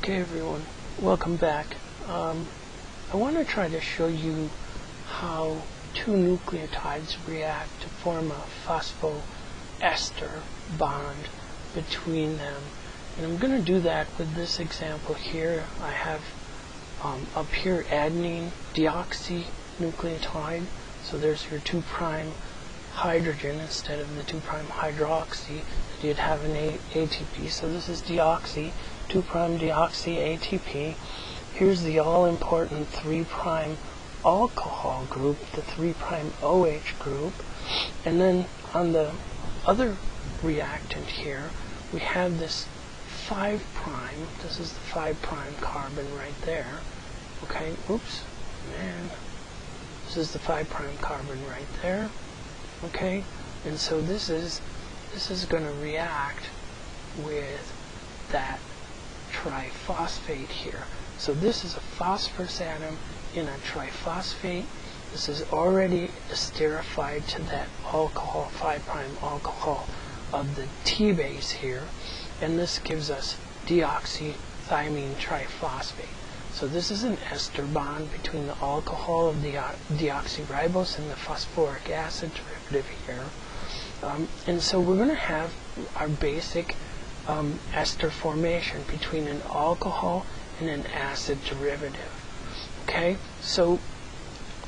Okay everyone, welcome back. I want to try to show you how two nucleotides react to form a phosphoester bond between them. And I'm going to do that with this example here. I have up here adenine deoxynucleotide. So there's your 2' hydrogen instead of the 2' hydroxy that you'd have in ATP. So this is deoxy, 2' deoxy ATP. Here's the all-important 3' alcohol group, the 3' OH group. And then on the other reactant here, we have this 5'. This is the 5' carbon right there. Okay, oops, man. This is the 5' carbon right there. Okay, and so this is going to react with that triphosphate here. So this is a phosphorus atom in a triphosphate. This is already esterified to that alcohol, 5' alcohol of the T base here, and this gives us deoxythymine triphosphate. So this is an ester bond between the alcohol of the deoxyribose and the phosphoric acid derivative here. And so we're going to have our basic ester formation between an alcohol and an acid derivative. Okay, so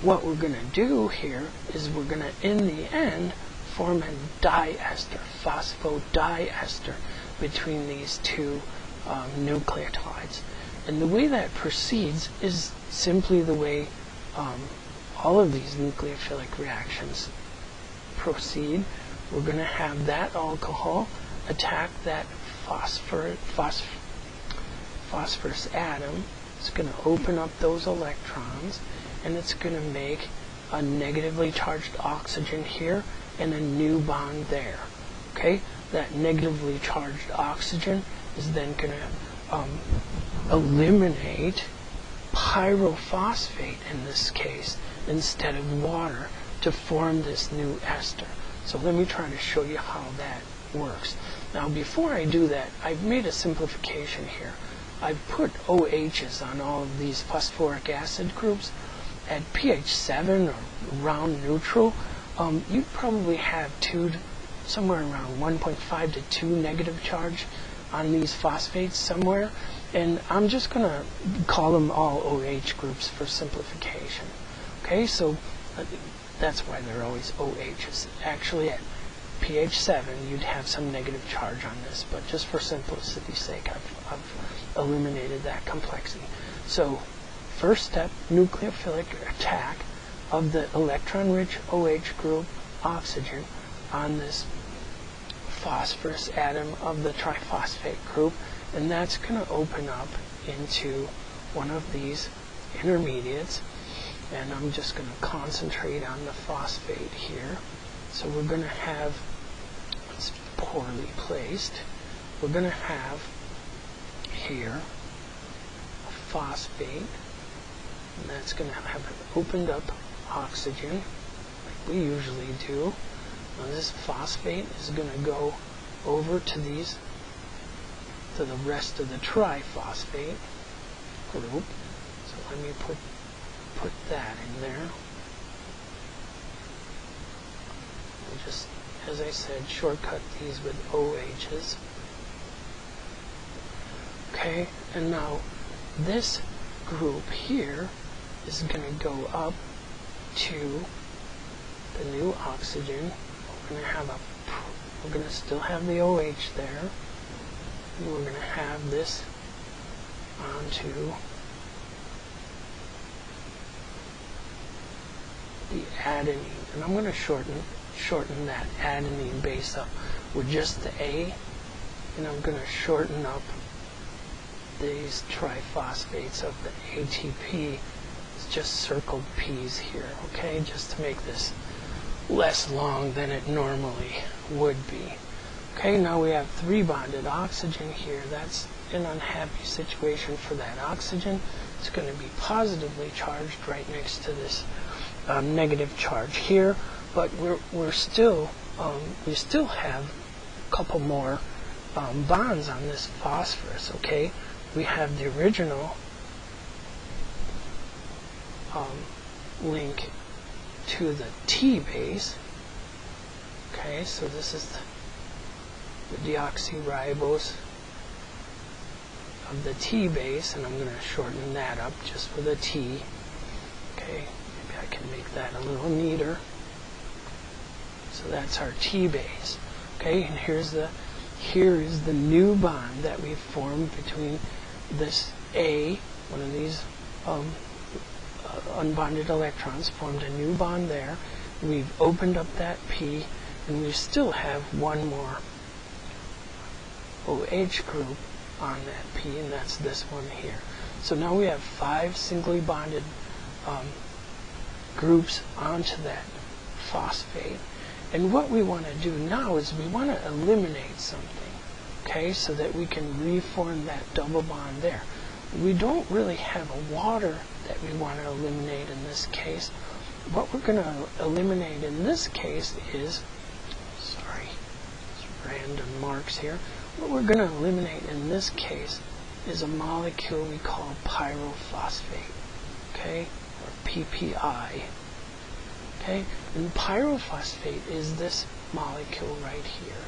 what we're going to do here is we're going to, in the end, form a diester, phosphodiester, between these two nucleotides. And the way that proceeds is simply the way all of these nucleophilic reactions proceed. We're going to have that alcohol attack that phosphorus atom. It's going to open up those electrons, and it's going to make a negatively charged oxygen here and a new bond there. Okay, that negatively charged oxygen is then going to eliminate pyrophosphate in this case instead of water to form this new ester. So let me try to show you how that works. Now before I do that, I've made a simplification here. I've put OHs on all of these phosphoric acid groups. At pH 7 or around neutral, you'd probably have somewhere around 1.5 to 2 negative charge on these phosphates somewhere, and I'm just going to call them all OH groups for simplification. Okay, so that's why they're always OHs. Actually, at pH 7, you'd have some negative charge on this, but just for simplicity's sake, I've eliminated that complexity. So, first step, nucleophilic attack of the electron-rich OH group, oxygen, on this phosphorus atom of the triphosphate group, and that's going to open up into one of these intermediates, and I'm just going to concentrate on the phosphate here. So we're going to have, it's poorly placed, we're going to have here a phosphate, and that's going to have an opened up oxygen like we usually do. Now this phosphate is going to go over to the rest of the triphosphate group. So let me put that in there. We'll just, as I said, shortcut these with OHs. Okay, and now this group here is going to go up to the new oxygen. We're going to still have the OH there, and we're going to have this onto the adenine, and I'm going to shorten that adenine base up with just the A, and I'm going to shorten up these triphosphates of the ATP. It's just circled P's here, okay, just to make this less long than it normally would be. Okay, now we have 3 bonded oxygen here. That's an unhappy situation for that oxygen. It's going to be positively charged right next to this negative charge here, but we still have a couple more bonds on this phosphorus. Okay, we have the original link to the T base. Okay, so this is the deoxyribose of the T base, and I'm going to shorten that up just for the T. Okay, maybe I can make that a little neater. So that's our T base. Okay, and here is the new bond that we've formed between this A, one of these unbonded electrons, formed a new bond there. We've opened up that P, and we still have one more OH group on that P, and that's this one here. So now we have 5 singly bonded groups onto that phosphate. And what we want to do now is we want to eliminate something, okay, so that we can reform that double bond there. We don't really have a water that we want to eliminate in this case. What we're going to eliminate in this case is, sorry, random marks here. What we're going to eliminate in this case is a molecule we call pyrophosphate, okay, or PPI. Okay, and pyrophosphate is this molecule right here.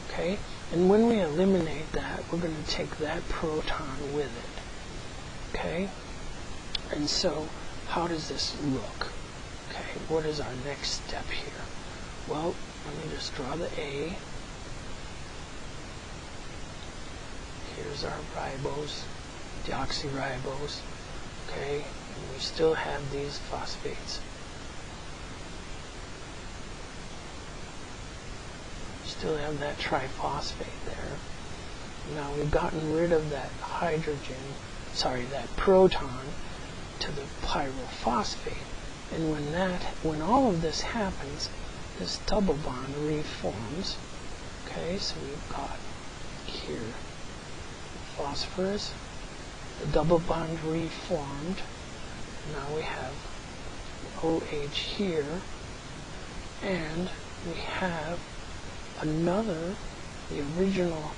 Okay, and when we eliminate that, we're going to take that proton with it. Okay, and so how does this look? Okay, what is our next step here? Well, let me just draw the A. Here's our ribose, deoxyribose. Okay, and we still have these phosphates. Still have that triphosphate there. Now we've gotten rid of that that proton to the pyrophosphate. And when all of this happens, this double bond reforms. Okay, so we've got here phosphorus, the double bond reformed. Now we have OH here, and we have the original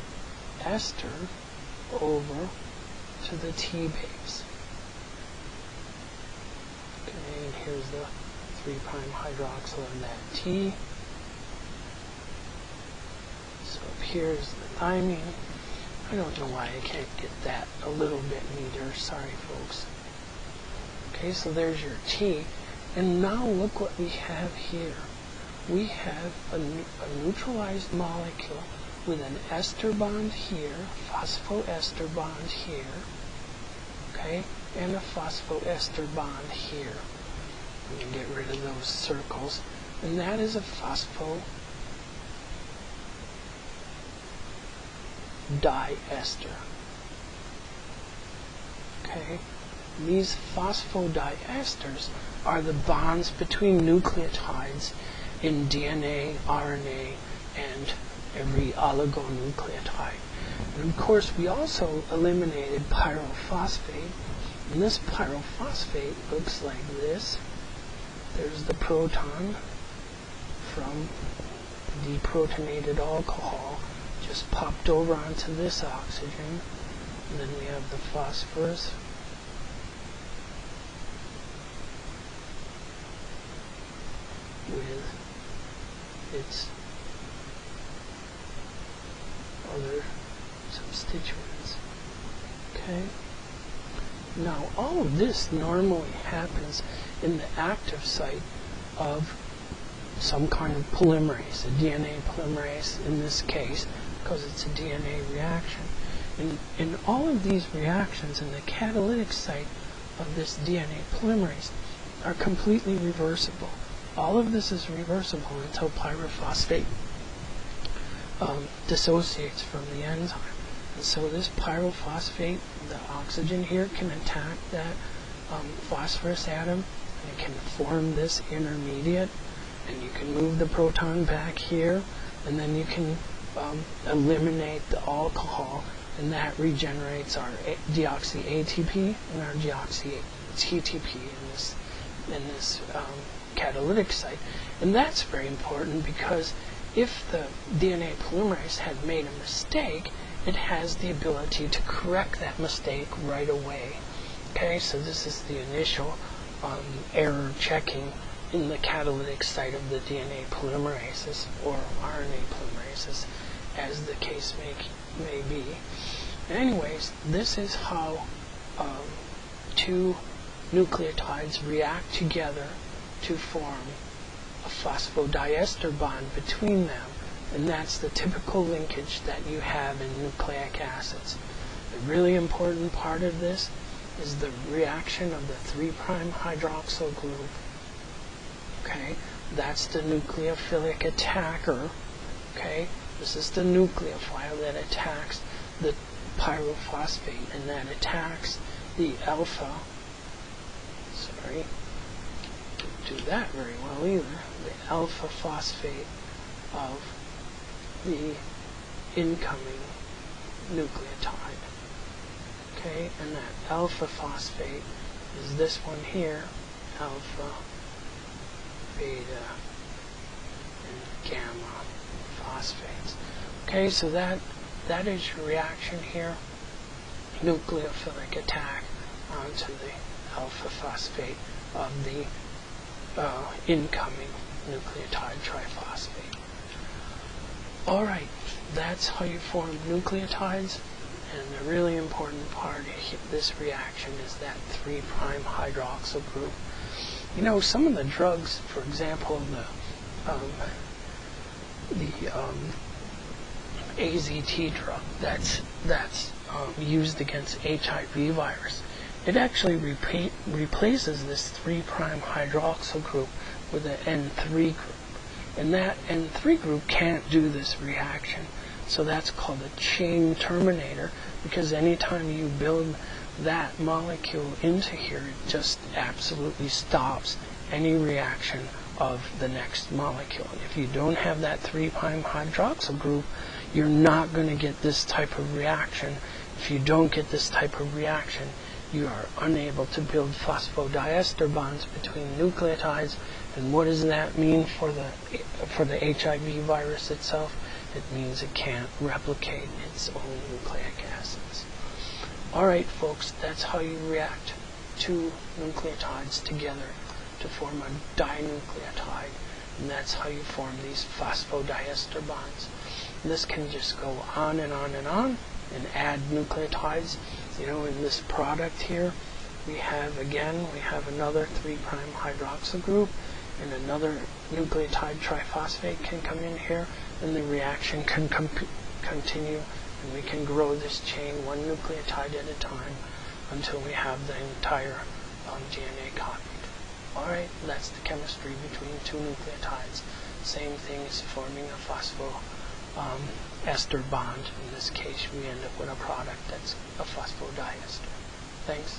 ester over to the T base. Okay, and here's the 3' hydroxyl of that T. So up here is the thymine. I don't know why I can't get that a little bit neater. Sorry, folks. Okay, so there's your T. And now look what we have here. We have a neutralized molecule with an ester bond here, phosphoester bond here, okay, and a phosphoester bond here. Let me get rid of those circles. And that is a phosphodiester. Okay? These phosphodiesters are the bonds between nucleotides in DNA, RNA, and every oligonucleotide. And of course, we also eliminated pyrophosphate. And this pyrophosphate looks like this. There's the proton from deprotonated alcohol just popped over onto this oxygen. And then we have the phosphorus. With its other substituents. Okay? Now, all of this normally happens in the active site of some kind of polymerase, a DNA polymerase in this case, because it's a DNA reaction. And in all of these reactions in the catalytic site of this DNA polymerase are completely reversible. All of this is reversible until pyrophosphate dissociates from the enzyme. And so this pyrophosphate, the oxygen here, can attack that phosphorus atom, and it can form this intermediate, and you can move the proton back here, and then you can eliminate the alcohol, and that regenerates our deoxy ATP and our deoxy TTP in this catalytic site. And that's very important, because if the DNA polymerase had made a mistake it has the ability to correct that mistake right away. Okay, so this is the initial error checking in the catalytic site of the DNA polymerases or RNA polymerases, as the case may be. Anyways, this is how two nucleotides react together to form a phosphodiester bond between them, and that's the typical linkage that you have in nucleic acids. A really important part of this is the reaction of the 3' hydroxyl group. Okay, that's the nucleophilic attacker. Okay, this is the nucleophile that attacks the pyrophosphate, and that attacks the alpha. Sorry, don't do that very well either. The alpha phosphate of the incoming nucleotide. Okay, and that alpha phosphate is this one here, alpha, beta, and gamma phosphates. Okay, so that is your reaction here, nucleophilic attack onto the alpha phosphate of the incoming nucleotide triphosphate. Alright, that's how you form nucleotides, and the really important part of this reaction is that 3' hydroxyl group. You know, some of the drugs, for example, the AZT drug that's used against HIV virus, it actually replaces this 3' hydroxyl group with an N3 group. And that N3 group can't do this reaction. So that's called a chain terminator, because anytime you build that molecule into here, it just absolutely stops any reaction of the next molecule. If you don't have that 3' hydroxyl group, you're not going to get this type of reaction. If you don't get this type of reaction, you are unable to build phosphodiester bonds between nucleotides. And what does that mean for the HIV virus itself? It means it can't replicate its own nucleic acids. Alright folks, that's how you react two nucleotides together to form a dinucleotide. And that's how you form these phosphodiester bonds. And this can just go on and on and on and add nucleotides. You know, in this product here, we have another 3' hydroxyl group, and another nucleotide triphosphate can come in here, and the reaction can continue, and we can grow this chain one nucleotide at a time until we have the entire DNA copied. Alright, that's the chemistry between two nucleotides. Same thing as forming a phosphoester bond. In this case, we end up with a product that's a phosphodiester. Thanks.